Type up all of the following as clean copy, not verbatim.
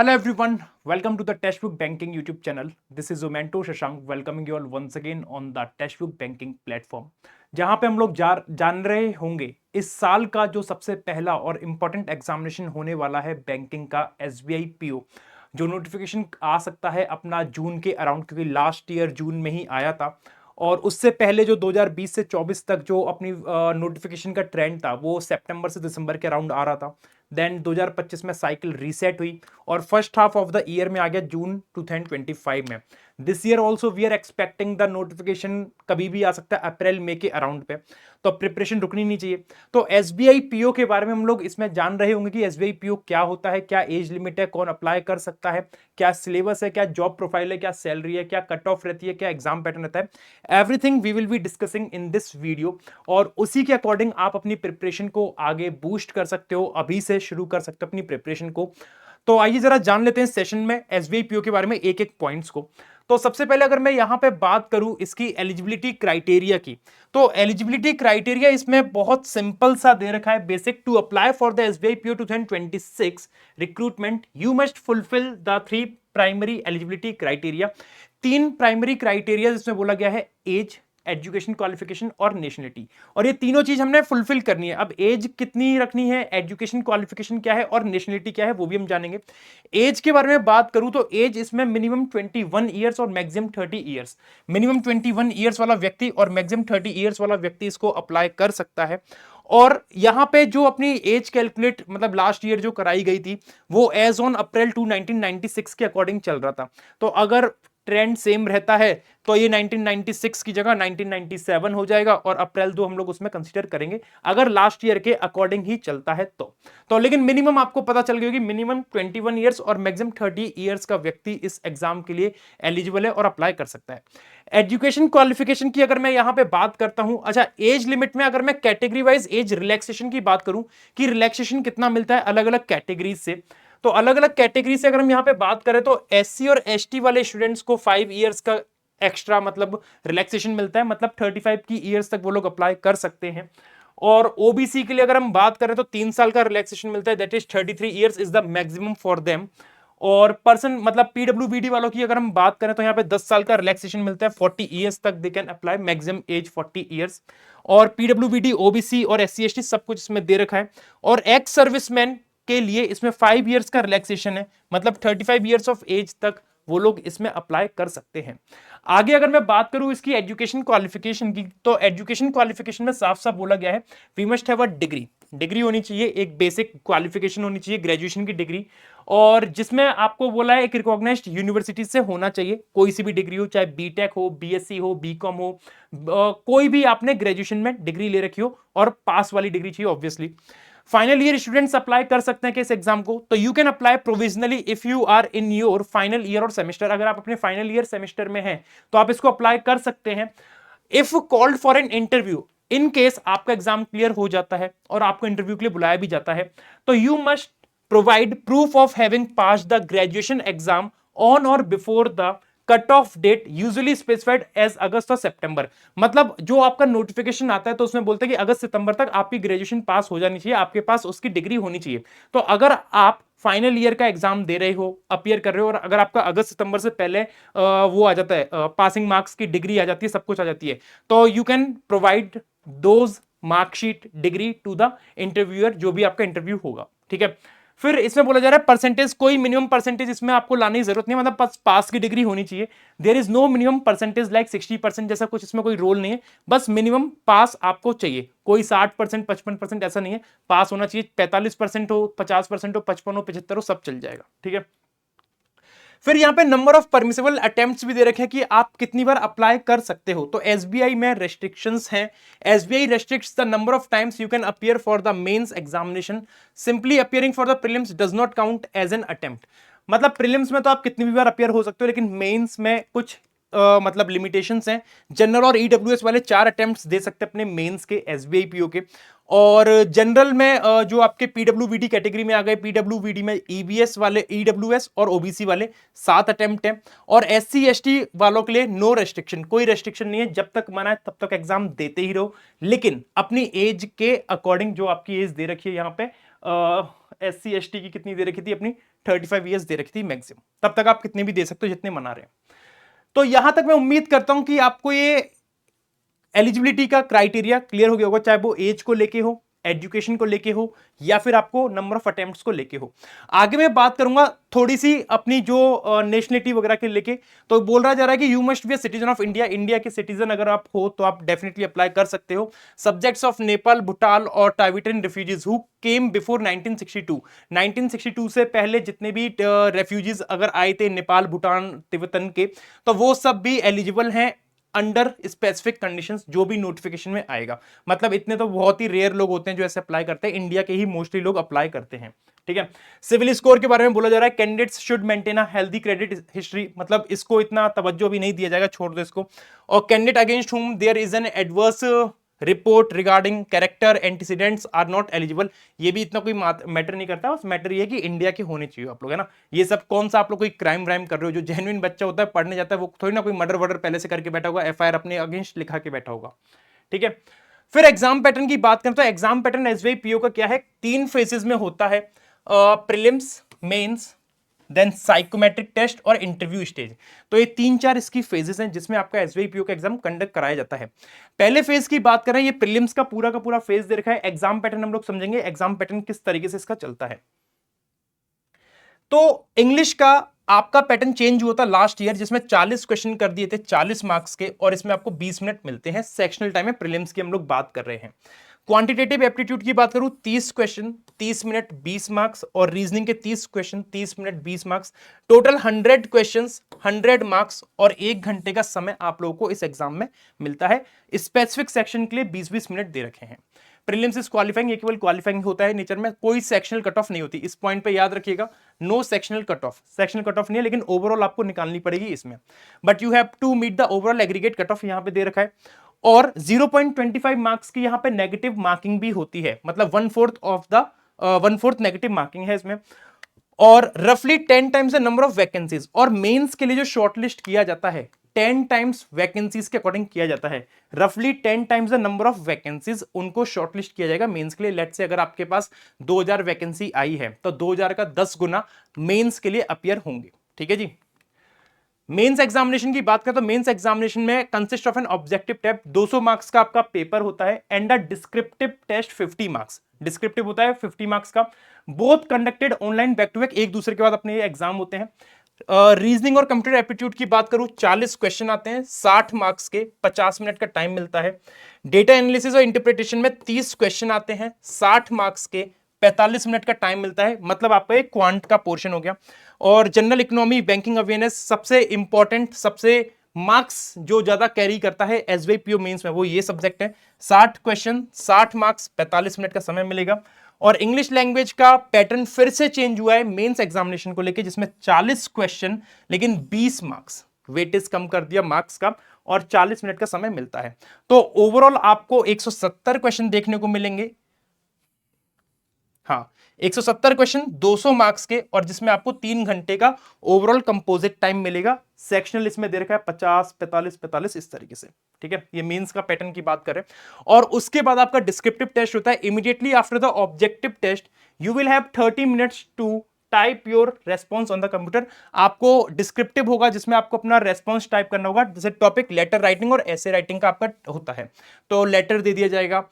Hello everyone, welcome to the Testbook Banking YouTube channel. This is Zomento Shashank welcoming you all once again on the Testbook Banking platform. जहां पे हम लोग जान रहे होंगे इस साल का जो सबसे पहला और इम्पोर्टेंट एग्जामिनेशन होने वाला है बैंकिंग का एसबीआई पीओ, जो नोटिफिकेशन आ सकता है अपना जून के अराउंड, क्योंकि लास्ट ईयर जून में ही आया था। और उससे पहले जो 2020 से 24 तक जो अपनी नोटिफिकेशन का ट्रेंड था वो सितंबर से दिसंबर के अराउंड आ रहा था। देन 2025 में साइकिल रीसेट हुई और first half of the year में आ गया जून 2025 में। This year also we are expecting the notification कभी भी आ सकता है अप्रैल मई के अराउंड पे, तो प्रिपरेशन रुकनी नहीं चाहिए। तो एसबीआई पीओ के बारे में हम लोग इसमें जान रहे होंगे कि एसबीआई पीओ क्या होता है, क्या एज लिमिट है, कौन अप्लाई कर सकता है, क्या सिलेबस है, क्या जॉब प्रोफाइल है, क्या सैलरी है, क्या कट ऑफ रहती है, क्या एग्जाम पैटर्न रहता है। Everything we will be discussing in this video और उसी के अकॉर्डिंग आप अपनी प्रिपरेशन को आगे बूस्ट कर सकते हो, अभी से शुरू कर सकते हो अपनी प्रिपरेशन को। तो आइए जरा जान लेते हैं सेशन में एसबीआई पीओ के बारे में एक एक पॉइंट्स को। तो सबसे पहले अगर मैं यहां पे बात करूं इसकी एलिजिबिलिटी क्राइटेरिया की, तो एलिजिबिलिटी क्राइटेरिया इसमें बहुत सिंपल सा दे रखा है। Basic to apply for the SBI PO 2026 recruitment you must fulfil the 3 primary eligibility criteria. 3 primary criteria जिसमें बोला गया है एज, एजुकेशन क्वालिफिकेशन और नेशनलिटी, और ये तीनों चीज हमने फुलफिल करनी है। अब एज कितनी रखनी है, एजुकेशन क्वालिफिकेशन क्या है और नेशनलिटी क्या है वो भी हम जानेंगे। एज के बारे में बात करूं तो एज इसमें मिनिमम 21 ईयर्स और मैक्सिमम 30 ईयर्स, मिनिमम 21 ईयर्स वाला व्यक्ति और मैक्सिमम 30 ईयर्स वाला व्यक्ति इसको अप्लाई कर सकता है। और यहां पे जो अपनी एज कैलकुलेट मतलब लास्ट ईयर जो कराई गई थी वो एज ऑन अप्रैल 2 1996 के अकॉर्डिंग चल रहा था। तो अगर ट्रेंड सेम रहता है तो ये 1996 की जगह 1997 हो जाएगा और अप्रैल 2 हम लोग उसमें कंसीडर करेंगे अगर लास्ट ईयर के अकॉर्डिंग ही चलता है तो लेकिन मिनिमम आपको पता चल गया कि मिनिमम 21 ईयर्स और मैक्सिमम 30 ईयर्स का व्यक्ति इस एग्जाम के लिए एलिजिबल है और अप्लाई कर सकता है। एजुकेशन क्वालिफिकेशन की अगर मैं यहां पे बात करता हूं, अच्छा एज लिमिट में अगर मैं कैटेगरी वाइज एज रिलैक्सेशन की बात करूं कि रिलैक्सेशन कितना मिलता है अलग अलग कैटेगरीज से, तो अलग अलग कैटेगरी से अगर हम यहां पे बात करें तो एससी और एसटी वाले स्टूडेंट्स को 5 इयर्स का एक्स्ट्रा मतलब रिलैक्सेशन मिलता है, मतलब 35 की ईयर्स तक वो लोग अप्लाई कर सकते हैं। और ओबीसी के लिए अगर हम बात करें तो 3 साल का रिलैक्सेशन मिलता है, that is 33 years is the maximum for them. और पर्सन मतलब पीडब्ल्यूबीडी वालों की अगर हम बात करें तो यहाँ पे 10 साल का रिलैक्सेशन मिलता है, 40 इयर्स तक they can apply, maximum age 40 years. और पीडब्ल्यूबीडी, ओबीसी और एससी एसटी सब कुछ इसमें दे रखा है। और एक्स सर्विसमैन के लिए इसमें 5 इयर्स का रिलैक्सेशन है, मतलब 35 इयर्स ऑफ एज तक वो लोग इसमें अप्लाई कर सकते हैं। आगे अगर मैं बात करूं इसकी एजुकेशन क्वालिफिकेशन की, तो एजुकेशन क्वालिफिकेशन में साफ साफ बोला गया है we must have a degree होनी चाहिए, एक बेसिक क्वालिफिकेशन होनी चाहिए, ग्रेजुएशन की डिग्री। और जिसमें आपको बोला है एक रिकॉग्नाइज्ड यूनिवर्सिटी से होना चाहिए, कोई सी भी डिग्री हो, चाहे बीटेक हो, बीएससी हो, बीकॉम हो, कोई भी आपने ग्रेजुएशन में डिग्री ले रखी हो और पास वाली डिग्री चाहिए obviously. Final year students apply कर सकते हैं कि इस एग्जाम को, तो you can apply provisionally if you are in your final year और सेमेस्टर। अगर आप अपने फाइनल ईयर सेमेस्टर में हैं तो आप इसको अप्लाई कर सकते हैं। If called for an interview, in case आपका एग्जाम क्लियर हो जाता है और आपको इंटरव्यू के लिए बुलाया भी जाता है, तो you must provide proof of having pass the graduation exam on or before the cut off date usually specified as August or September. मतलब जो आपका नोटिफिकेशन आता है तो उसमें बोलते हैं कि अगस्त सितंबर तक आपकी ग्रेजुएशन पास हो जानी चाहिए, आपके पास उसकी डिग्री होनी चाहिए। तो अगर आप फाइनल ईयर का एग्जाम दे रहे हो, अपियर कर रहे हो, और अगर आपका अगस्त सितंबर से पहले वो आ जाता है, पासिंग मार्क्स की डिग्री आ जाती है, सब कुछ आ जाती है, तो you can provide those marksheet degree to the interviewer, जो भी आपका इंटरव्यू होगा। ठीक है, फिर इसमें बोला जा रहा है परसेंटेज, कोई मिनिमम परसेंटेज इसमें आपको लाने की जरूरत नहीं, मतलब पास की डिग्री होनी चाहिए। There is no minimum percentage like 60% जैसा कुछ इसमें कोई रोल नहीं है, बस मिनिमम पास आपको चाहिए। कोई 60% 55% ऐसा नहीं है, पास होना चाहिए। 45% हो, 50% हो, 55 हो, 75 हो, सब चल जाएगा। ठीक है, फिर यहां पे नंबर ऑफ परमिसिबल अटेम्प्ट्स भी दे रखे हैं कि आप कितनी बार अप्लाई कर सकते हो। तो एसबीआई में रेस्ट्रिक्शंस हैं। SBI restricts the number of times you can appear for the mains examination, simply appearing for the prelims does not count as an attempt. मतलब प्रीलिम्स में तो आप कितनी भी बार अपीयर हो सकते हो, लेकिन मेंस में कुछ मतलब लिमिटेशंस हैं। जनरल और ईडब्ल्यूएस वाले 4 अटेम्प्ट्स दे सकते हैं अपने मेंस के, एसबीआई पीओ के। और जनरल में जो आपके पीडब्ल्यूबीडी कैटेगरी में आ गए, पीडब्ल्यूबीडी में ईबीएस वाले, ईडब्ल्यूएस और ओबीसी वाले 7 अटेम्प्ट हैं। और एससी एसटी वालों के लिए नो रेस्ट्रिक्शन, कोई रेस्ट्रिक्शन नहीं है, जब तक मना है तब तक एग्जाम देते ही रहो, लेकिन अपनी एज के अकॉर्डिंग जो आपकी एज दे रखी है यहाँ पे SC ST की कितनी दे रखी थी अपनी 35 ईयर्स दे रखी थी मैक्सिमम, तब तक आप कितने भी दे सकते हो जितने मना रहे हैं। तो यहां तक मैं उम्मीद करता हूं कि आपको ये एलिजिबिलिटी का क्राइटेरिया क्लियर हो गया होगा, चाहे वो एज को लेके हो, एजुकेशन को लेके हो, या फिर आपको नंबर ऑफ अटेम्प्ट्स को लेके हो। आगे मैं बात करूंगा थोड़ी सी अपनी जो नेशनलिटी वगैरह के लेके। तो बोल रहा जा रहा है कि you must be a citizen of India, India के सिटीजन अगर आप हो तो आप डेफिनेटली अप्लाई कर सकते हो। सब्जेक्ट्स ऑफ नेपाल, भूटान और टाइबेटन रिफ्यूजीज हु केम बिफोर 1962, 1962 से पहले जितने भी रेफ्यूजीज अगर आए थे नेपाल, भूटान, तिब्बतन के, तो वो सब भी एलिजिबल हैं अंडर स्पेसिफिक कंडीशंस, जो भी नोटिफिकेशन में आएगा। मतलब इतने तो बहुत ही रेयर लोग होते हैं जो ऐसे अप्लाई करते हैं, इंडिया के ही मोस्टली लोग अप्लाई करते हैं। ठीक है। सिविल स्कोर के बारे में बोला जा रहा है, candidates should maintain a healthy credit history, मतलब इसको इतना तवज्जो भी नहीं दिया जाएगा, छोड़ दो इसको। और candidate against whom there is an adverse report regarding character antecedents are not eligible, ये भी इतना कोई मैटर नहीं करता, बस मैटर ये है कि इंडिया के होने चाहिए आप लोग, है ना। ये सब कौन सा आप लोग कोई क्राइम व्राइम कर रहे हो, जो जेन्युइन बच्चा होता है पढ़ने जाता है वो थोड़ी ना कोई मर्डर वर्डर पहले से करके बैठा होगा, FIR अपने अगेंस्ट लिखा के बैठा होगा। ठीक है। फिर एग्जाम पैटर्न की बात करें तो एग्जाम पैटर्न SBI PO का क्या है, 3 फेजेस में होता है, prelims, mains, then psychometric test और इंटरव्यू स्टेज। तो ये 3-4 इसकी फेजेस हैं जिसमें आपका SBI PO का एग्जाम कंडक्ट कराया जाता है। पहले फेज की बात करें, ये प्रीलिम्स का पूरा फेज दे रखा है। एग्जाम पैटर्न हम लोग समझेंगे, एग्जाम पैटर्न किस तरीके से इसका चलता है। तो इंग्लिश का आपका पैटर्न चेंज हुआ था लास्ट ईयर, जिसमें 40 क्वेश्चन कर दिए थे 40 मार्क्स के, और इसमें आपको 20 मिनट मिलते हैं। सेक्शनल टाइम में प्रीलिम्स की हम लोग बात कर रहे हैं। क्वांटिटेटिव एप्टीट्यूड की बात करूं, 30 क्वेश्चन 30 मिनट 20 मार्क्स, और रीजनिंग के 30 question 30 minute 20 marks, total 100 questions 100 marks, और 1 घंटे का समय आप लोगों को इस एग्जाम में मिलता है। स्पेसिफिक सेक्शन के लिए 20-20 मिनट दे रखे हैं। प्रीलिम्स इज क्वालिफाइंग, ये केवल क्वालिफाइंग होता है नेचर में, कोई सेक्शनल कट ऑफ नहीं होती, इस पॉइंट पे याद रखिएगा। No sectional cut off, sectional cut off नहीं है, लेकिन ओवरऑल आपको निकालनी पड़ेगी इसमें, but you have to meet the overall aggregate cut off, यहां पे दे रखा है। और 0.25 मार्क्स की यहां पे नेगेटिव मार्किंग भी होती है, मतलब 1/4 नेगेटिव मार्किंग है इसमें। और रफली 10 times the number of vacancies, और मेंस के लिए जो शॉर्टलिस्ट किया जाता है 10 टाइम्स वैकेंसीज के अकॉर्डिंग किया जाता है। रफली 10 times the number of vacancies उनको शॉर्टलिस्ट किया जाएगा मेंस के लिए। लेट्स से अगर आपके पास 2000 वैकेंसी आई है तो 2000 का 10 गुना मेंस के लिए अपीयर होंगे। ठीक है जी। मेंस एग्जामिनेशन की बात करें तो मेंस एग्जामिनेशन में consist of an objective test, 200 marks का आपका पेपर होता है, and a descriptive test 50 marks, descriptive होता है 50 मार्क्स का। Both conducted online back to back, एक दूसरे के बाद अपने ये एग्जाम होते हैं। रीजनिंग और कंप्यूटर एप्टीट्यूड की बात करूं, 40 क्वेश्चन आते हैं 60 मार्क्स के, 50 मिनट का टाइम मिलता है। डेटा एनालिसिस और इंटरप्रिटेशन में 30 क्वेश्चन आते हैं 60 मार्क्स के, 45 मिनट का टाइम मिलता है, मतलब आपका एक क्वांट का पोर्शन हो गया। और जनरल इकोनॉमी, बैंकिंग अवेयरनेस, सबसे इंपॉर्टेंट, सबसे मार्क्स जो ज्यादा कैरी करता है SBI PO मेंस में, वो ये सब्जेक्ट है। 60 क्वेश्चन 60 मार्क्स, 45 मिनट का समय मिलेगा। और इंग्लिश लैंग्वेज का पैटर्न फिर से चेंज हुआ है मेंस एग्जामिनेशन को लेके, जिसमें 40 क्वेश्चन लेकिन 20 मार्क्स, वेटेज कम कर दिया मार्क्स का, और 40 मिनट का समय मिलता है। तो ओवरऑल आपको 170 क्वेश्चन देखने को मिलेंगे। हाँ, 170 क्वेश्चन 200 मार्क्स के, और जिसमें आपको 3 घंटे का ओवरऑल कंपोजिट टाइम मिलेगा। सेक्शनल इसमें दे रखा है 50, 45, 45 इस तरीके से। ठीक है, ये मेंस का पैटर्न की बात करें। और उसके बाद आपका डिस्क्रिप्टिव टेस्ट होता है। Immediately after the objective test you will have 30 minutes to type your response on the computer. आपको डिस्क्रिप्टिव होगा जिसमें आपको अपना रेस्पॉन्स टाइप करना होगा, जैसे टॉपिक लेटर राइटिंग और ऐसे राइटिंग का आपका होता है, तो लेटर दे दिया जाएगा,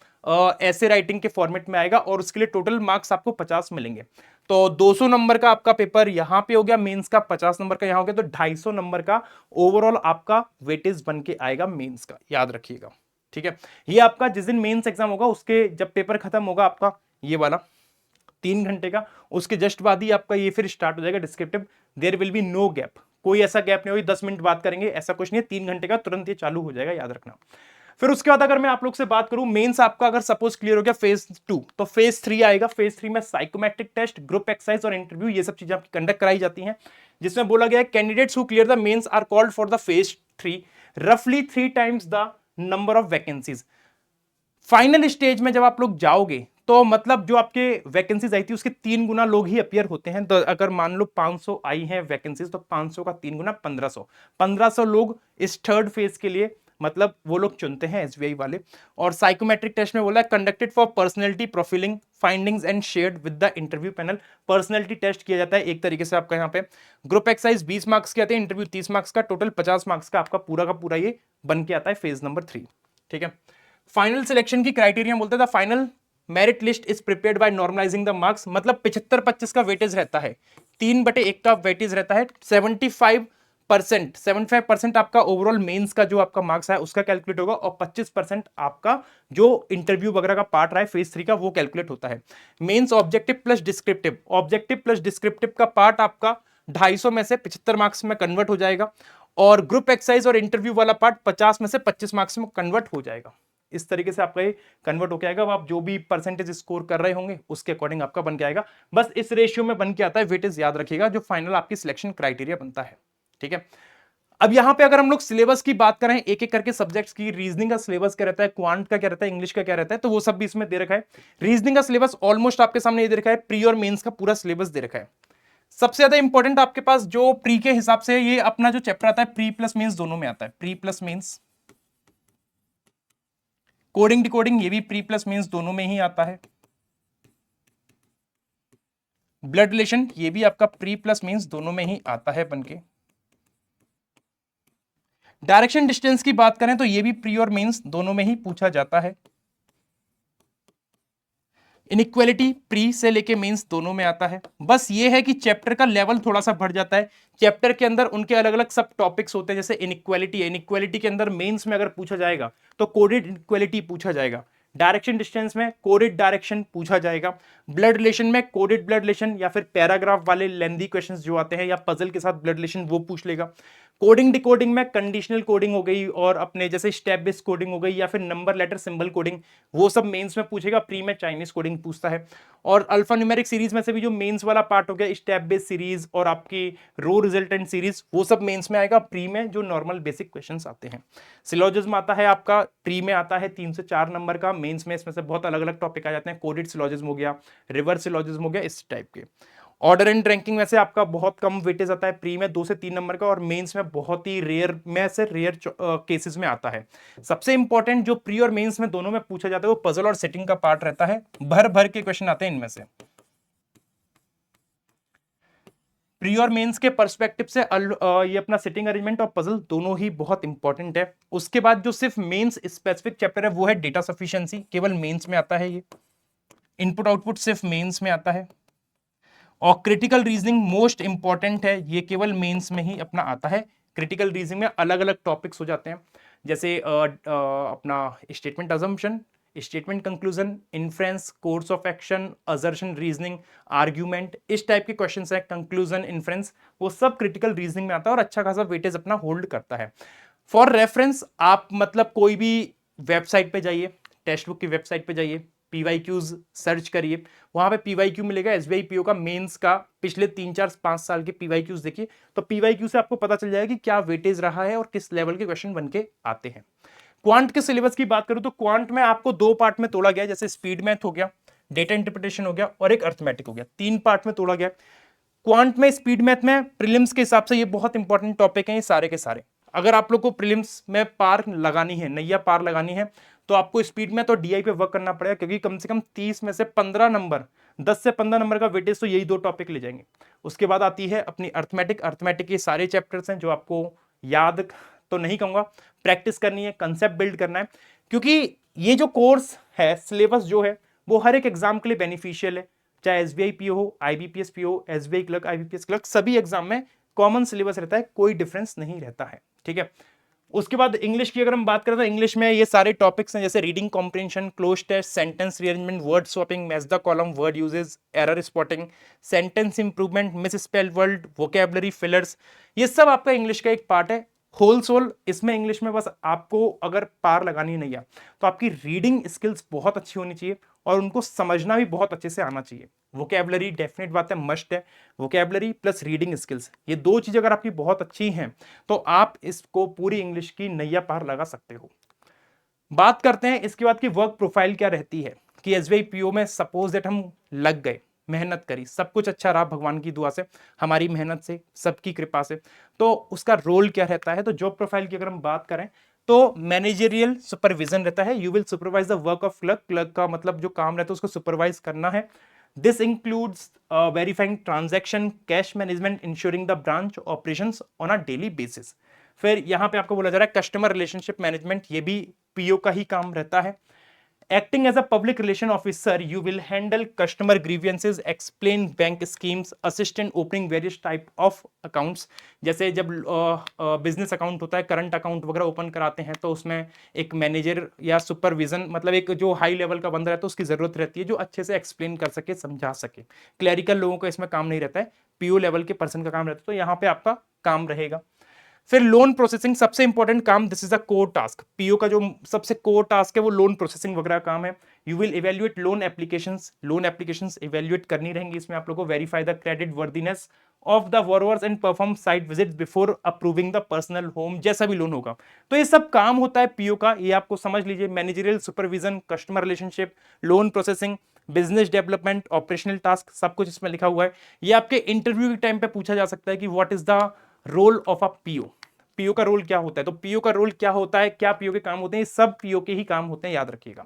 ऐसे राइटिंग के फॉर्मेट में आएगा, और उसके लिए टोटल मार्क्स आपको 50 मिलेंगे। तो 200 नंबर का आपका पेपर यहां पे हो गया, मेंस का 50 नंबर का यहां हो गया, तो 250 नंबर का ओवरऑल आपका वेटेज बन के आएगा मेंस का, याद रखिएगा। ठीक है, ये आपका जिस दिन मेंस एग्जाम होगा उसके जब पेपर खत्म होगा आपका ये वाला 3 घंटे का, उसके जस्ट बाद ही आपका ये फिर स्टार्ट हो जाएगा descriptive. There will be no gap, कोई ऐसा गैप नहीं होगी 10 मिनट बात करेंगे ऐसा कुछ नहीं है, 3 घंटे का तुरंत ये चालू हो जाएगा, याद रखना। फिर उसके बाद अगर मैं आप लोग से बात करूं, मेंस आपका अगर सपोज क्लियर हो गया फेज 2, तो फेज 3 आएगा। फेज 3 में साइकोमेट्रिक टेस्ट, ग्रुप एक्सरसाइज और इंटरव्यू, ये सब चीजें आपकी कंडक्ट कराई जाती हैं, जिसमें बोला गया है candidates who clear the mains are called for the phase 3, रफली 3 times the number of vacancies. Final stage में जब आप लोग जाओगे तो मतलब जो आपके वैकेंसीज आई थी उसके 3 गुना लोग ही अपीयर होते हैं। तो अगर मान लो 500 आई हैं वैकेंसीज, तो 500 का 3 गुना 1500 लोग इस थर्ड फेज के लिए मतलब वो लोग चुनते हैं एसबीआई वाले। और साइकोमेट्रिक टेस्ट में बोला है conducted for personality profiling findings and shared with the interview panel. Personality test किया जाता है एक तरीके से आपका यहाँ पे। ग्रुप एक्सरसाइज 20 मार्क्स के आते हैं, इंटरव्यू 30 मार्क्स का, टोटल 50 मार्क्स का पूरा ये बन के आता है फेज नंबर 3। ठीक है, फाइनल सिलेक्शन की क्राइटेरिया बोलते हैं final merit list is prepared by normalising the marks, मतलब 75-25 का वेटेज रहता है, 3/1 का वेटेज रहता है। 75% आपका ओवरऑल मेंस का जो आपका मार्क्स है उसका कैलकुलेट होगा, और 25% आपका जो इंटरव्यू वगैरह का पार्ट रहा है फेज 3 का वो कैलकुलेट होता है। मेंस ऑब्जेक्टिव प्लस डिस्क्रिप्टिव का पार्ट आपका 250 में से 75 मार्क्स में कन्वर्ट हो जाएगा, और ग्रुप एक्सरसाइज और इंटरव्यू वाला पार्ट 50 में से 25 मार्क्स में कन्वर्ट हो जाएगा। इस तरीके से आपका ये कन्वर्ट होकर आएगा। अब आप जो भी परसेंटेज स्कोर कर रहे होंगे उसके अकॉर्डिंग आपका बन के आएगा। बस इस रेशियो में बन के आता है, वेटेज याद रखिएगा जो फाइनल आपकी सिलेक्शन क्राइटेरिया बनता है। ठीक है, अब यहां पे अगर हम लोग सिलेबस की बात करें एक एक करके सब्जेक्ट्स की, रीजनिंग का सिलेबस क्या रहता है, क्वांट का क्या रहता है, इंग्लिश का क्या रहता है, तो वो सब भी इसमें दे रखा है। रीजनिंग का सिलेबस ऑलमोस्ट आपके सामने ये दे रखा है, प्री और मेंस का पूरा सिलेबस दे रखा है। सबसे ज्यादा इंपॉर्टेंट आपके पास जो प्री के हिसाब से ये अपना जो चैप्टर आता है प्री प्लस मेंस दोनों में आता है, pre plus mains. Coding decoding ये भी प्री प्लस मेंस दोनों में ही आता है। ब्लड रिलेशन ये भी आपका प्री प्लस मेंस दोनों में ही आता है बनके। डायरेक्शन डिस्टेंस की बात करें तो ये भी प्री और मेंस दोनों में ही पूछा जाता है। इनइक्वालिटी प्री से लेके मेंस दोनों में आता है। बस ये है कि चैप्टर का लेवल थोड़ा सा बढ़ जाता है, चैप्टर के अंदर उनके अलग अलग सब टॉपिक्स होते हैं। जैसे इनइक्वालिटी है, इनइक्वालिटी के अंदर मेंस में अगर पूछा जाएगा तो कोडेड इनइक्वालिटी पूछा जाएगा, डायरेक्शन डिस्टेंस में कोडेड डायरेक्शन पूछा जाएगा, ब्लड रिलेशन में कोडेड ब्लड रिलेशन या फिर पैराग्राफ वाले लेंदी क्वेश्चंस जो आते हैं या पजल के साथ ब्लड रिलेशन वो पूछ लेगा। कोडिंग डिकोडिंग में कंडीशनल कोडिंग हो गई और अपने जैसे स्टेप बेस्ड कोडिंग हो गई या फिर नंबर लेटर सिंबल कोडिंग, वो सब मेंस में पूछेगा। प्री में चाइनीज कोडिंग पूछता है। और अल्फा न्यूमेरिक सीरीज में से भी जो मेंस वाला पार्ट हो गया, स्टेप बेस्ड सीरीज और आपकी रो रिजल्टेंट सीरीज, वो सब मेंस में आएगा। प्री में जो नॉर्मल बेसिक क्वेश्चंस आते हैं, सिलोजिज्म आता है आपका, प्री में आता है 3 से 4 नंबर का, मेंस में इसमें से बहुत अलग अलग टॉपिक आ जाते हैं। कोडेड सिलोजिज्म हो गया, रिवर्स सिलोजिज्म हो गया, इस टाइप के। ऑर्डर एंड रैंकिंग में से आपका बहुत कम वेटेज आता है, प्री में 2 से 3 नंबर का, और मेंस में बहुत ही रेयर में से रेयर केसेस में आता है। सबसे इंपॉर्टेंट जो प्री और मेंस में दोनों में पूछा जाता है वो पजल और सेटिंग का पार्ट रहता है, भर भर के क्वेश्चन आते हैं इनमें से। प्री और मेंस के पर्सपेक्टिव से ये अपना सिटिंग अरेंजमेंट और पजल दोनों ही बहुत इंपॉर्टेंट है। उसके बाद जो सिर्फ मेंस स्पेसिफिक चैप्टर है वो है डेटा सफिशिएंसी, केवल मेंस में आता है ये। इनपुट आउटपुट सिर्फ मेंस में आता है। और क्रिटिकल रीजनिंग मोस्ट इंपॉर्टेंट है, ये केवल मेंस में ही अपना आता है। क्रिटिकल रीजनिंग में अलग अलग टॉपिक्स हो जाते हैं, जैसे अपना statement assumption, statement conclusion, inference, course of action, assertion reasoning, argument, इस टाइप के क्वेश्चंस है। कंक्लूजन, इन्फ्रेंस, वो सब क्रिटिकल रीजनिंग में आता है और अच्छा खासा वेटेज अपना होल्ड करता है। फॉर रेफरेंस आप मतलब कोई भी वेबसाइट पे जाइए, टेक्स्ट बुक की वेबसाइट पे जाइए, पीवाईक्यूज सर्च करिए, वहां पे पीवाईक्यू मिलेगा एसबीआई पीओ का मेंस का, पिछले 3-4-5 साल के पीवाईक्यूज देखिए, तो पीवाईक्यू से आपको पता चल जाएगा कि क्या वेटेज रहा है और किस लेवल के क्वेश्चन बन के आते हैं। क्वांट के सिलेबस की बात करूं तो क्वांट में आपको 2 पार्ट में तोड़ा गया, जैसे स्पीड मैथ हो गया, डेटा इंटरप्रिटेशन हो गया और एक अर्थमेटिक हो गया, 3 पार्ट में तोड़ा गया। क्वांट में स्पीड मैथ में प्रीलिम्स के हिसाब से ये बहुत इंपॉर्टेंट टॉपिक हैं ये सारे के सारे। अगर आप लोग को प्रीलिम्स में पार लगानी है, नैया पार लगानी है, तो आपको स्पीड में तो डीआई पे वर्क करना पड़ेगा, क्योंकि कम से कम 30 में से 15 नंबर, 10 से 15 नंबर का वेटेज तो यही 2 टॉपिक ले जाएंगे। उसके बाद आती है अपनी अर्थमेटिक। अर्थमेटिक के सारे चैप्टर्स हैं जो आपको याद तो नहीं कहूंगा, प्रैक्टिस करनी है, कंसेप्ट बिल्ड करना है, क्योंकि ये जो कोर्स है, सिलेबस जो है वो हर एक एग्जाम के लिए बेनिफिशियल है। चाहे एसबीआई पीओ हो, IBPS PO, SBI clerk, IBPS clerk, सभी एग्जाम में कॉमन सिलेबस रहता है, कोई डिफरेंस नहीं रहता है। ठीक है, उसके बाद इंग्लिश की अगर हम बात करें तो इंग्लिश में ये सारे टॉपिक्स हैं, जैसे reading comprehension, cloze test, sentence rearrangement, word swapping, match the column, word uses, error spotting, sentence improvement, misspell word, vocabulary fillers, ये सब आपका इंग्लिश का एक पार्ट है। होल सोल इसमें इंग्लिश में बस आपको अगर पार लगानी नहीं है तो आपकी रीडिंग स्किल्स बहुत अच्छी होनी चाहिए और उनको समझना भी बहुत अच्छे से आना चाहिए। वोकैबुलरी डेफिनेट बात है, मस्ट है। वोकैबुलरी प्लस रीडिंग स्किल्स, ये 2 चीजें अगर आपकी बहुत अच्छी हैं तो आप इसको पूरी इंग्लिश की नैया पार लगा सकते हो। बात करते हैं इसके बाद की वर्क प्रोफाइल क्या रहती है, कि एसबीआई पीओ में सपोज दैट हम लग गए, मेहनत करी, सब कुछ अच्छा रहा भगवान की दुआ से, हमारी मेहनत से, सबकी कृपा से, तो उसका रोल क्या रहता है। तो जॉब प्रोफाइल की अगर हम बात करें तो मैनेजरियल सुपरविजन रहता है, you will supervise the work of clerk, clerk का मतलब जो काम रहता है उसको सुपरवाइज करना है। This includes verifying transaction, cash management, ensuring the branch operations on a daily basis. फिर यहाँ पे आपको बोला जा रहा है कस्टमर रिलेशनशिप मैनेजमेंट, ये भी पीओ का ही काम रहता है। Acting as a public relation officer, you will handle customer grievances, explain bank schemes, assist in opening various type of accounts। जैसे जब बिजनेस अकाउंट होता है, करंट अकाउंट वगैरह ओपन कराते हैं, तो उसमें एक मैनेजर या सुपरविजन मतलब एक जो हाई लेवल का बंदा रहता है उसकी जरूरत रहती है, जो अच्छे से एक्सप्लेन कर सके, समझा सके। क्लैरिकल लोगों का इसमें काम नहीं रहता है, पीओ लेवल के पर्सन का काम रहता है, तो यहाँ पे आपका काम रहेगा। फिर लोन प्रोसेसिंग सबसे इंपॉर्टेंट काम, this is a core task. PO का जो सबसे कोर टास्क है वो लोन प्रोसेसिंग वगैरह काम है। You will evaluate loan applications evaluate करनी रहेंगी इसमें आप लोगों को। Verify the credit worthiness of the borrowers and perform site visit before approving the personal home, जैसा भी लोन होगा। तो ये सब काम होता है पीओ का, ये आपको समझ लीजिए। Managerial supervision, customer relationship, loan processing, business development, operational task, सब कुछ इसमें लिखा हुआ है। ये आपके इंटरव्यू के टाइम पे पूछा जा सकता है कि what is the role of a PO, PO का रोल क्या होता है। तो पीओ का रोल क्या होता है, क्या पीओ के काम होते हैं, सब पीओ के ही काम होते हैं, याद रखिएगा।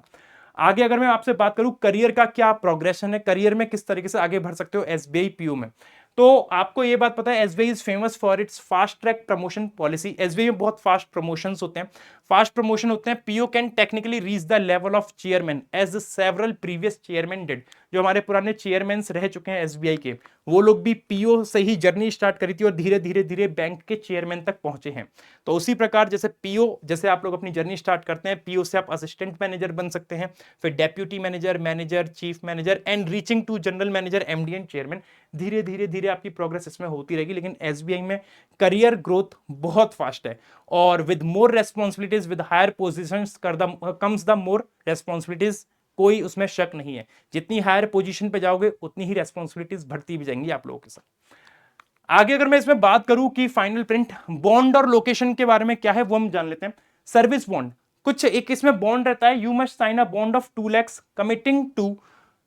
आगे अगर मैं आपसे बात करूं करियर का क्या प्रोग्रेशन है, करियर में किस तरीके से आगे बढ़ सकते हो एसबीआई पीओ में, तो आपको ये बात पता है SBI is famous for its fast track promotion policy. SBI में बहुत फास्ट प्रमोशंस होते हैं, फास्ट प्रमोशन होते हैं। PO can technically reach the level of chairman as several previous chairman did. जो हमारे पुराने चेयरमैन रह चुके हैं एसबीआई के, वो लोग भी पीओ से ही जर्नी स्टार्ट करी थी और धीरे धीरे धीरे बैंक के चेयरमैन तक पहुंचे हैं। तो उसी प्रकार जैसे पीओ, जैसे आप लोग अपनी जर्नी स्टार्ट करते हैं, पीओ से आप असिस्टेंट मैनेजर बन सकते हैं, फिर deputy manager, manager, chief manager and reaching to general manager, MD and chairman. धीरे धीरे धीरे आपकी प्रोग्रेस इसमें होती रहेगी। लेकिन एसबीआई में करियर ग्रोथ बहुत फास्ट है, और with more responsibilities, with higher positions comes the more responsibilities, कोई उसमें शक नहीं है। जितनी हायर पोजीशन पे जाओगे उतनी ही रेस्पॉन्सिबिलिटीज बढ़ती भी जाएंगी आप लोगों के साथ। आगे अगर मैं इसमें बात करूं कि फाइनल प्रिंट, बॉन्ड और लोकेशन के बारे में क्या है वो हम जान लेते हैं। सर्विस बॉन्ड, कुछ एक इसमें बॉन्ड रहता है, you must sign a bond of 2 lakhs committing to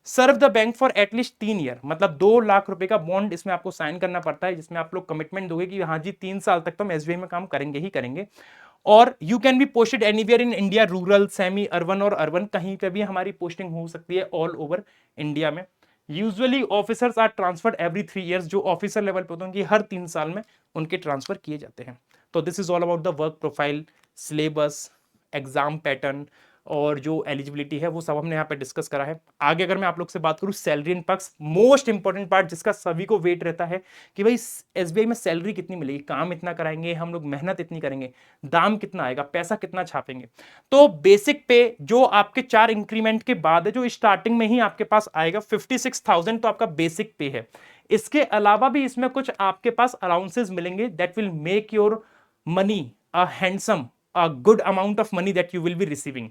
serve the bank for at least 3 year. मतलब 2 लाख रुपए का बॉन्ड इसमें आपको साइन करना पड़ता है, जिसमें आप लोग कमिटमेंट दोगे कि हाँ जी 3 साल तक तो हम एसबीआई में काम करेंगे ही करेंगे। और you can be posted anywhere in India, rural, semi urban और अर्बन, कहीं पे भी हमारी पोस्टिंग हो सकती है ऑल ओवर इंडिया में। Usually officers are transferred every 3 years, जो ऑफिसर लेवल पे होते हैं कि हर 3 साल में उनके ट्रांसफर किए जाते हैं। तो this is all about the work profile, syllabus, exam pattern और जो एलिजिबिलिटी है वो सब हमने यहाँ पे डिस्कस करा है। आगे अगर मैं आप लोग से बात करूँ salary and perks, most important part जिसका सभी को वेट रहता है कि भाई एसबीआई में सैलरी कितनी मिलेगी, काम इतना कराएंगे हम लोग, मेहनत इतनी करेंगे, दाम कितना आएगा, पैसा कितना छापेंगे। तो बेसिक पे जो आपके 4 इंक्रीमेंट के बाद है, जो स्टार्टिंग में ही आपके पास आएगा 56,000, तो आपका बेसिक पे है। इसके अलावा भी इसमें कुछ आपके पास अलाउंसेस मिलेंगे that will make your money a handsome, a good amount of money that you will be receiving.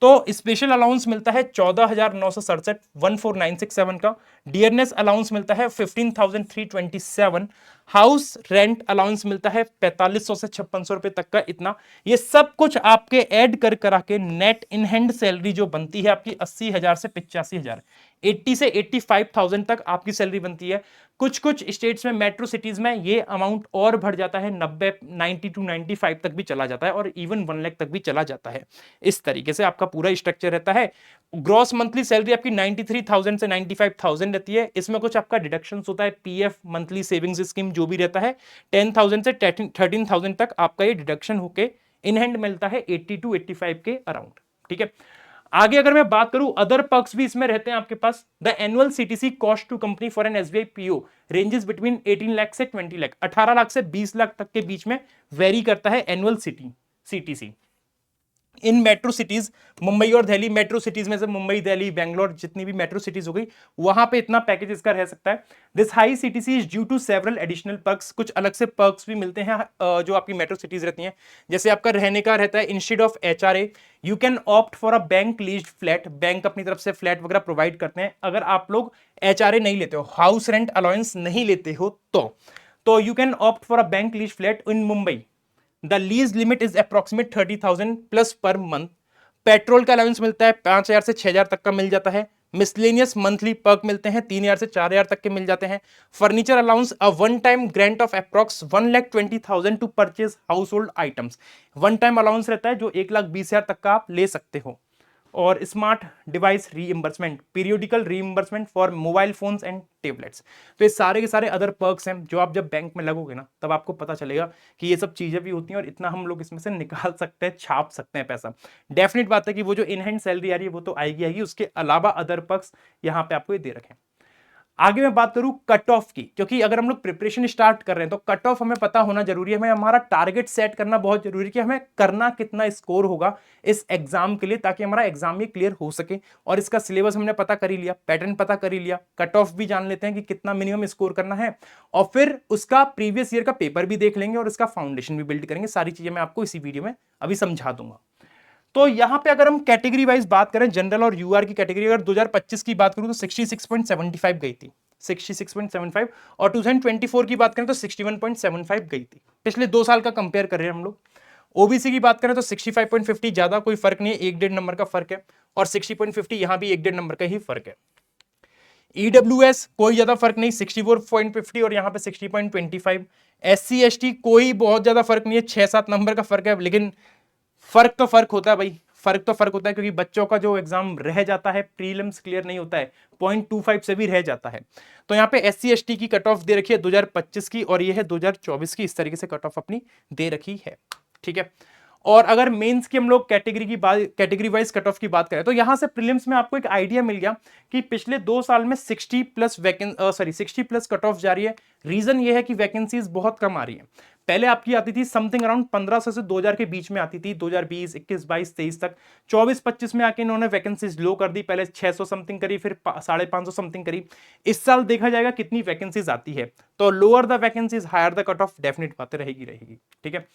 तो स्पेशल अलाउंस मिलता है 14,967, 14,967 का। डियरनेस अलाउंस मिलता है 15,327। हाउस रेंट अलाउंस मिलता है 4500 से 5600 रुपए तक का, इतना। ये सब कुछ आपके ऐड कर करा के नेट इन हैंड सैलरी जो बनती है आपकी 80,000 से 85,000, 80 से 85,000 तक आपकी सैलरी बनती है। कुछ कुछ स्टेट्स में, मेट्रो सिटीज में ये अमाउंट और बढ़ जाता है, 90, 90 to 95 तक भी चला जाता है, और इवन 1 लाख तक भी चला जाता है। इस तरीके से आपका पूरा स्ट्रक्चर रहता है। ग्रॉस मंथली सैलरी आपकी 93,000 से 95,000 रहती है। इसमें कुछ आपका डिडक्शन होता है, पीएफ, मंथली सेविंग्स स्कीम जो भी रहता है, 10,000 से 13,000 तक आपका ये डिडक्शन होके इन हैंड मिलता है 80 to 85 के अराउंड। ठीक है, आगे अगर मैं बात करूं अदर पर्क्स भी इसमें रहते हैं आपके पास। The annual CTC cost to company for an SBI PO ranges between 18 lakh से 20 लाख, 18 लाख से 20 लाख तक के बीच में वेरी करता है एनुअल सीटीसी। इन मेट्रो सिटीज, मुंबई और दिल्ली, मेट्रो सिटीज में से मुंबई, दिल्ली, बेंगलोर, जितनी भी मेट्रो सिटीज हो गई, वहां पे इतना पैकेज इसका रह सकता है। This high CTC is due to several additional perks, कुछ अलग से पर्क्स भी मिलते हैं जो आपकी मेट्रो सिटीज रहती हैं। जैसे आपका रहने का रहता है, instead of HRA you can opt for a bank leased flat, bank अपनी तरफ से फ्लैट वगैरह प्रोवाइड करते हैं। अगर आप लोग एचआरए नहीं लेते हो, हाउस रेंट अलाउंस नहीं लेते हो, तो you can opt for a bank lease flat in Mumbai. The lease limit is approximate 30,000 plus per month. Petrol का अलाउंस मिलता है 5,000 से 6,000 तक का मिल जाता है। मिसलेनियस मंथली पर्क मिलते हैं 3,000 से 4,000 तक के मिल जाते हैं। Furniture allowance a one time grant of approx 1,20,000 to purchase household items. One time allowance रहता है जो 1,20,000 तक का आप ले सकते हो। और smart device reimbursement, periodical reimbursement for mobile phones and tablets. तो ये सारे के सारे अदर पर्क्स हैं जो आप जब बैंक में लगोगे ना तब आपको पता चलेगा कि ये सब चीजें भी होती हैं और इतना हम लोग इसमें से निकाल सकते हैं, छाप सकते हैं पैसा। डेफिनेट बात है कि वो जो इन हैंड सैलरी आ रही है वो तो आएगी, उसके अलावा अदर पर्क्स यहाँ पे आपको ये दे रखे हैं। आगे मैं बात करूं कट ऑफ की, क्योंकि अगर हम लोग प्रिपरेशन स्टार्ट कर रहे हैं तो कट ऑफ हमें पता होना जरूरी है, हमें हमारा टारगेट सेट करना बहुत जरूरी है कि हमें करना कितना स्कोर होगा इस एग्जाम के लिए, ताकि हमारा एग्जाम ये क्लियर हो सके। और इसका सिलेबस हमने पता कर ही लिया, पैटर्न पता कर ही लिया, कट ऑफ भी जान लेते हैं कि कितना मिनिमम स्कोर करना है, और फिर उसका प्रीवियस ईयर का पेपर भी देख लेंगे और इसका फाउंडेशन भी बिल्ड करेंगे। सारी चीजें मैं आपको इसी वीडियो में अभी समझा दूंगा। तो यहां पे अगर हम कैटेगरी वाइज बात करें, जनरल और यूआर की कैटेगरी, अगर 2025 की बात करूं तो 66.75 गई थी, 66.75। और 2024 की बात करें तो 61.75 गई थी। पिछले 2 साल का कंपेयर कर रहे हैं हम लोग। ओबीसी की बात करें तो 65.50, ज्यादा कोई फर्क नहीं है, 1.5 नंबर का फर्क है। और 60.50 यहां भी 1.5 नंबर का ही फर्क है। ईडब्ल्यूएस कोई ज्यादा फर्क नहीं, 64.50 और यहां पे 60.25। एससी एसटी कोई बहुत ज्यादा फर्क नहीं है, 6-7 नंबर का फर्क है, लेकिन फर्क तो फर्क होता है भाई, फर्क तो फर्क होता है, क्योंकि बच्चों का जो एग्जाम रह जाता है, प्रीलिम्स क्लियर नहीं होता है, 0.25 से भी रह जाता है। तो यहाँ पे एससी एसटी की कट ऑफ दे रखी है 2025 की, और ये है 2024 की, इस तरीके से कट ऑफ अपनी दे रखी है। ठीक है। और अगर मेंस की हम लोग कैटेगरी वाइज कट ऑफ की बात करें तो यहां से प्रीलिम्स में आपको एक आइडिया मिल गया कि पिछले 2 साल में 60 प्लस कट ऑफ जा रही है। रीजन ये है कि वैकेंसीज बहुत कम आ रही है। पहले आपकी आती थी समथिंग अराउंड 1500 से 2000 के बीच में आती थी, 2020, 21, 22, 23 तक। 24-25 में आके इन्होंने वैकेंसीज लो कर दी, पहले 600 समथिंग करी, फिर 550 समथिंग करी। इस साल देखा जाएगा कितनी वैकेंसीज आती है, तो lower the vacancies higher the cut off, definite बातें रहेगी। ठीक है।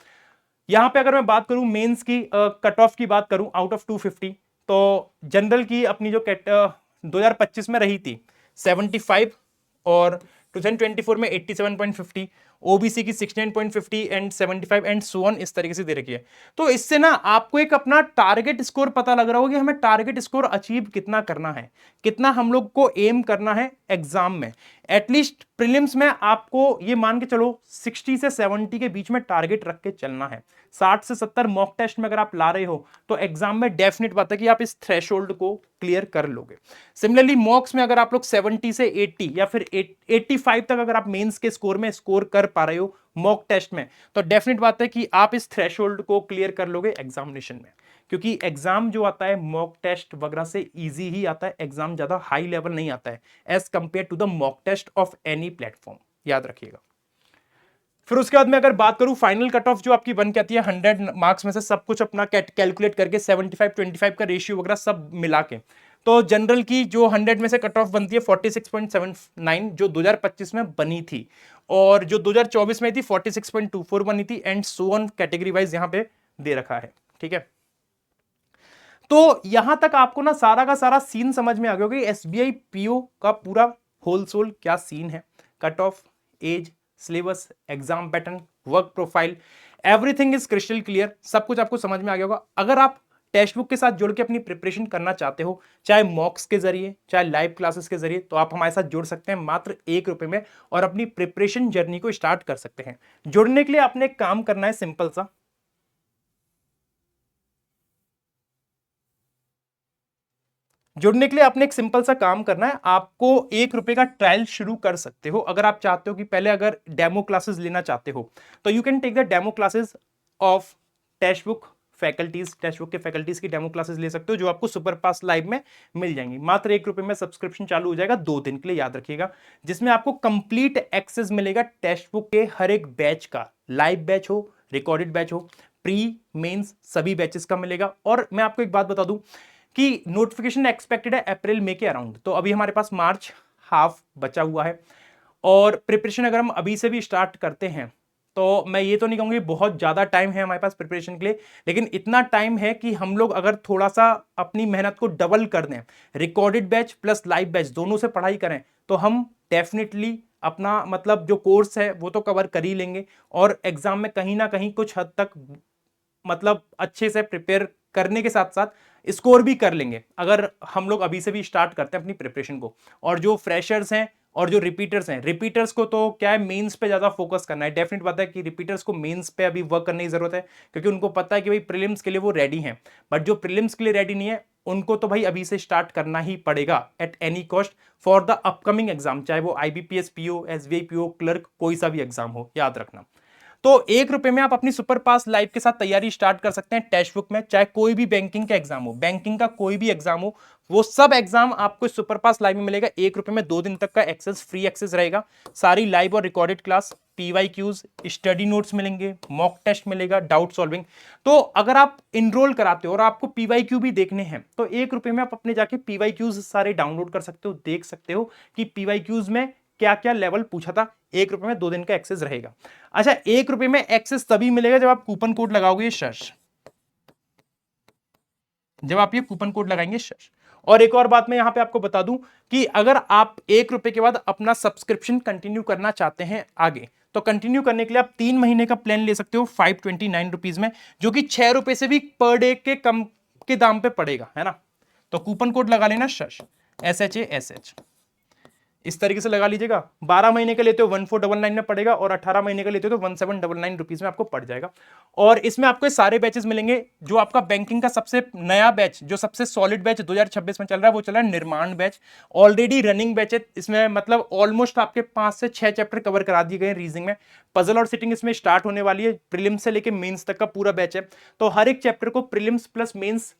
यहां पे अगर मैं बात करूं मेंस की कट ऑफ की बात करूं आउट ऑफ 250, तो जनरल की अपनी जो 2025 में रही थी 75, और 2024 में 87.50, ओबीसी की 69.50 एंड 75 एंड सो ऑन, इस तरीके से दे रखी है। तो इससे ना आपको एक अपना टारगेट स्कोर पता लग रहा होगा कि हमें टारगेट स्कोर अचीव कितना करना है, कितना हम लोग को एम करना है एग्जाम में। एटलीस्ट प्रीलिम्स में आपको ये मान के चलो 60 से 70 के बीच में टारगेट रख के चलना है। 60 से 70 मॉक टेस्ट में अगर आप ला रहे हो तो एग्जाम में डेफिनेट बात है कि आप इस थ्रेशोल्ड को क्लियर कर लोगे। सिमिलरली मॉक्स में अगर आप लोग 70 से 80 या फिर 85 तक अगर आप मेंस के स्कोर में स्कोर कर पा रहे हो मॉक टेस्ट में, तो डेफिनेट बात है कि आप इस थ्रेशोल्ड को क्लियर कर लोगे एग्जामिनेशन में। क्योंकि एग्जाम जो आता है मॉक टेस्ट वगैरह से इजी ही आता है, एग्जाम ज्यादा हाई लेवल नहीं आता है as compare to the mock test of any platform, याद रखिएगा। फिर उसके बाद में अगर बात करूं फाइनल कट ऑफ जो आपकी बन के आती है 100 मार्क्स में से सब कुछ अपना कैलकुलेट करके 75-25 का रेशियो वगैरह सब मिला के, तो जनरल की जो 100 में से कट ऑफ बनती है 46.79 जो 2025 में बनी थी, और जो 2024 में थी 46.24 बनी थी, and so on category wise यहां पे दे रखा है। ठीक है। तो यहां तक आपको ना सारा का सारा सीन समझ में आ गया होगा कि एसबीआई पीओ का पूरा होल सोल क्या सीन है। Cut off, age, syllabus, exam pattern, work profile, everything is crystal clear, सब कुछ आपको समझ में आ गया होगा। अगर आप टेक्स्ट बुक के साथ जुड़ के अपनी प्रिपरेशन करना चाहते हो, चाहे मॉक्स के जरिए चाहे लाइव क्लासेस के जरिए, तो आप हमारे साथ जुड़ सकते हैं मात्र ₹1 में, और अपनी प्रिपरेशन जर्नी को स्टार्ट कर सकते हैं। जुड़ने के लिए आपने एक काम करना है सिंपल सा, जुड़ने के लिए आपने एक सिंपल सा काम करना है, आपको ₹1 का ट्रायल शुरू कर सकते हो। अगर आप चाहते हो कि पहले अगर डेमो क्लासेस लेना चाहते हो तो you can take the demo classes of Testbook faculties, Testbook के फैकल्टीज की डेमो क्लासेस ले सकते हो जो आपको सुपर पास लाइव में मिल जाएंगी। मात्र ₹1 में सब्सक्रिप्शन चालू हो जाएगा 2 दिन के लिए, याद रखिएगा, जिसमें आपको कंप्लीट एक्सेस मिलेगा टेक्स्ट बुक के हर एक बैच का, लाइव बैच हो, रिकॉर्डेड बैच हो, प्री मेंस सभी बैचेस का मिलेगा। और मैं आपको एक बात बता दूं कि नोटिफिकेशन एक्सपेक्टेड है अप्रैल मई के अराउंड, तो अभी हमारे पास मार्च हाफ बचा हुआ है, और प्रिपरेशन अगर हम अभी से भी स्टार्ट करते हैं तो मैं ये तो नहीं कहूंगी बहुत ज्यादा टाइम है हमारे पास प्रिपरेशन के लिए, लेकिन इतना टाइम है कि हम लोग अगर थोड़ा सा अपनी मेहनत को डबल कर दें, recorded batch plus live batch दोनों से पढ़ाई करें, तो हम डेफिनेटली अपना मतलब जो कोर्स है वो तो कवर कर ही लेंगे, और एग्जाम में कहीं ना कहीं कुछ हद तक मतलब अच्छे से प्रिपेयर करने के साथ साथ स्कोर भी कर लेंगे अगर हम लोग अभी से भी स्टार्ट करते हैं अपनी प्रिपरेशन को। और जो फ्रेशर्स हैं और जो रिपीटर्स हैं, रिपीटर्स को तो क्या है, मेंस पे ज्यादा फोकस करना है। डेफिनेट बात है कि रिपीटर्स को मेंस पे अभी वर्क करने की जरूरत है, क्योंकि उनको पता है कि भाई प्रीलिम्स के लिए वो रेडी हैं। बट जो प्रीलिम्स के लिए रेडी नहीं है उनको तो भाई अभी से स्टार्ट करना ही पड़ेगा at any cost for the upcoming exam, चाहे वो IBPS PO, SBI PO, clerk, कोई सा भी एग्जाम हो, याद रखना। तो 1 रुपए में आप अपनी सुपर पास लाइव के साथ तैयारी स्टार्ट कर सकते हैं टेक्स्ट बुक में। चाहे कोई भी बैंकिंग का एग्जाम हो, बैंकिंग का कोई भी एग्जाम हो, वो सब एग्जाम आपको सुपर पास लाइव में मिलेगा 1 रुपए में। 2 दिन तक का एक्सेस, फ्री एक्सेस रहेगा। सारी लाइव और recorded class, PYQs, study notes मिलेंगे, मॉक टेस्ट मिलेगा, डाउट सॉल्विंग। तो अगर आप इनरोल कराते हो और आपको पीवाईक्यू भी देखने हैं तो 1 रुपए में आप अपने जाके पीवाईक्यूज सारे डाउनलोड कर सकते हो, देख सकते हो कि पीवाईक्यूज में क्या क्या लेवल पूछा था। 1 रुपए में 2 दिन का एक्सेस रहेगा। अच्छा, 1 रुपए में एक्सेस तभी मिलेगा जब आप कूपन कोड लगाओगे शश, जब आप ये कूपन कोड लगाएंगे शश। और एक और बात मैं यहां पे आपको बता दूं कि अगर आप 1 रुपए के बाद अपना सब्सक्रिप्शन कंटिन्यू करना चाहते हैं आगे, तो कंटिन्यू करने के लिए आप 3 महीने का प्लान ले सकते हो 529 रुपीज में, जो कि 6 रुपए से भी पर डे के कम के दाम पे पड़ेगा, है ना। तो कूपन कोड लगा लेना शश, SHASH, इस तरीके से लगा लीजिएगा। 12 महीने का लेते हो 1499 में पड़ेगा, और 18 महीने का लेते हो तो 1799 रुपीज में आपको पड़ जाएगा। और इसमें आपको सारे बैचेस मिलेंगे। जो आपका बैंकिंग का सबसे नया बैच, जो सबसे सॉलिड बैच 2026 में चल रहा है, वो चल रहा है निर्माण बैच। ऑलरेडी रनिंग बैच है इसमें, मतलब ऑलमोस्ट आपके 5 से 6 चैप्टर कवर करा दिए गए रीजनिंग में। पजल और सिटिंग इसमें स्टार्ट होने वाली है। प्रीलिम्स से लेके मेंस तक का पूरा बैच है। तो हर एक चैप्टर को प्रीलिम्स प्लस मेंस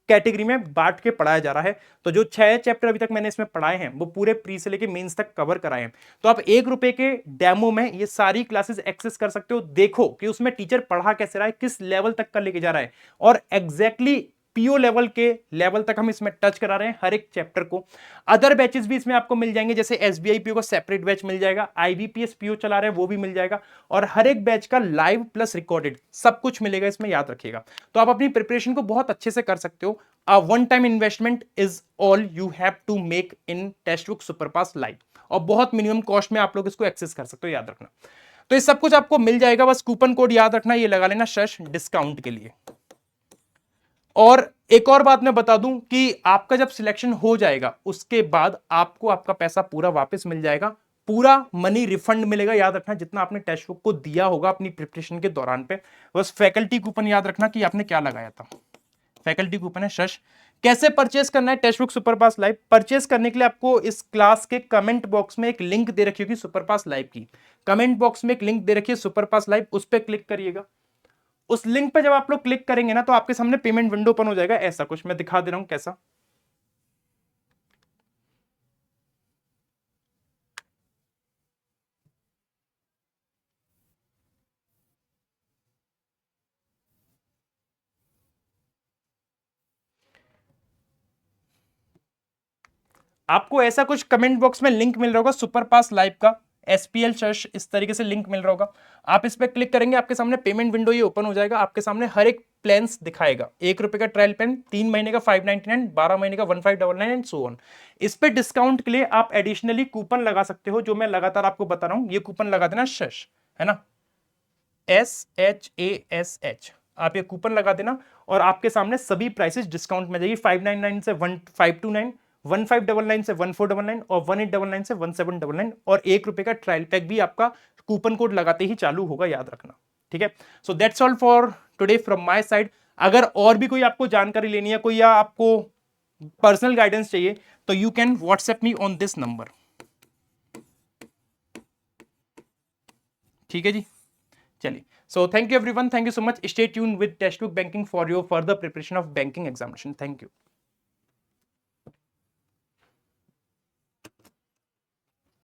कैटेगरी में बांट के पढ़ाया जा रहा है। तो जो 6 चैप्टर अभी तक मैंने इसमें पढ़ाए हैं वो पूरे प्री से लेके मेंस तक कवर कराए हैं। तो आप 1 रुपए के डेमो में ये सारी क्लासेस एक्सेस कर सकते हो। देखो कि उसमें टीचर पढ़ा कैसे रहा है, किस लेवल तक का लेके जा रहा है, और एग्जैक्टली पीओ लेवल के लेवल तक हम इसमें टच करा रहे हैं हर एक चैप्टर को। अदर बैचेस भी इसमें आपको मिल जाएंगे, जैसे एसबीआई पीओ का सेपरेट बैच मिल जाएगा, आईबीपीएस पीओ चला रहे हैं वो भी मिल जाएगा, और हर एक बैच का लाइव प्लस रिकॉर्डेड सब कुछ मिलेगा इसमें, याद रखिएगा। तो आप अपनी प्रिपरेशन को बहुत अच्छे से कर सकते हो। A one-time investment is all you have to make in textbook सुपरपास लाइव, और बहुत मिनिमम कॉस्ट में आप लोग इसको एक्सेस कर सकते हो, याद रखना। तो ये सब कुछ आपको मिल जाएगा, बस कूपन कोड याद रखना, ये लगा लेना शश डिस्काउंट के लिए। और एक और बात मैं बता दूं कि आपका जब सिलेक्शन हो जाएगा उसके बाद आपको आपका पैसा पूरा वापस मिल जाएगा, पूरा मनी रिफंड मिलेगा, याद रखना, जितना आपने टेक्स्ट बुक को दिया होगा अपनी प्रिपरेशन के दौरान पे। बस फैकल्टी कूपन याद रखना कि आपने क्या लगाया था, फैकल्टी कूपन है शश। कैसे परचेस करना है टेक्स्ट बुक सुपरपास लाइव? परचेस करने के लिए आपको इस क्लास के कमेंट बॉक्स में एक लिंक दे रखी होगी सुपरपास लाइव की। कमेंट बॉक्स में एक लिंक दे रखी है सुपरपास लाइव, उस पर क्लिक करिएगा। उस लिंक पे जब आप लोग क्लिक करेंगे ना तो आपके सामने पेमेंट विंडो ओपन हो जाएगा। ऐसा कुछ मैं दिखा दे रहा हूं कैसा। आपको ऐसा कुछ कमेंट बॉक्स में लिंक मिल रहा होगा सुपरपास लाइव का, एसपीएल शश, इस तरीके से लिंक मिल रहा होगा। आप इस पर क्लिक करेंगे, आपके सामने पेमेंट विंडो ये ओपन हो जाएगा। आपके सामने हर एक प्लान्स दिखाएगा। 1 रुपए का ट्रायल प्लान, 3 महीने का 599, 12 महीने का 1599 एंड सो ऑन। इस पे डिस्काउंट के लिए आप एडिशनली कूपन लगा सकते हो, जो मैं लगातार आपको बता रहा हूं। ये कूपन लगा देना शश, है ना, SHASH, आप ये कूपन लगा देना और आपके सामने सभी प्राइसेस डिस्काउंट में जाएगी। 599 से 1529, 1599 से 1499, और 1899 से 1799, और 1 रुपए का ट्रायल पैक भी आपका कूपन कोड लगाते ही चालू होगा, याद रखना, ठीक है। So that's all for today from my side. अगर और भी कोई आपको जानकारी लेनी है, कोई या आपको पर्सनल गाइडेंस चाहिए, तो you can WhatsApp me on this number, ठीक है जी। चलिए, so thank you everyone, thank you so much, stay tune with text book banking for your further preparation of banking examination. Thank you.